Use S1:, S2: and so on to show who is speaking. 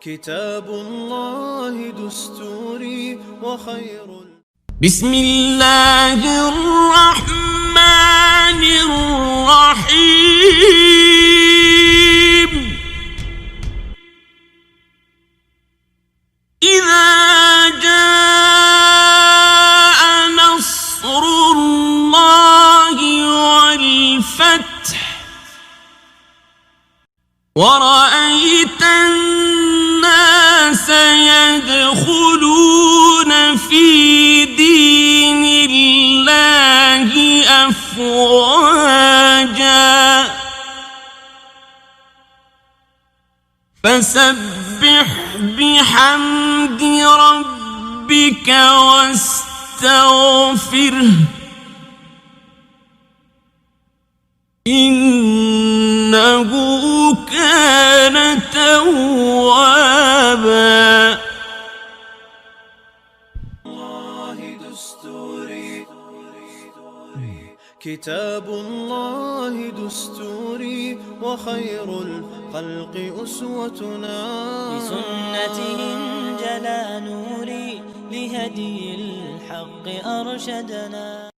S1: كتاب الله دستوري وخير.
S2: بسم الله الرحمن الرحيم. إذا جاء نصر الله والفتح ورأيت الناس يدخلون في دين الله أفواجا فسبح بحمد ربك واستغفره إنه كان توابا.
S1: كتاب الله دستوري وخير الخلق أسوتنا.
S3: بسنته انجلى نوري لهدي الحق أرشدنا.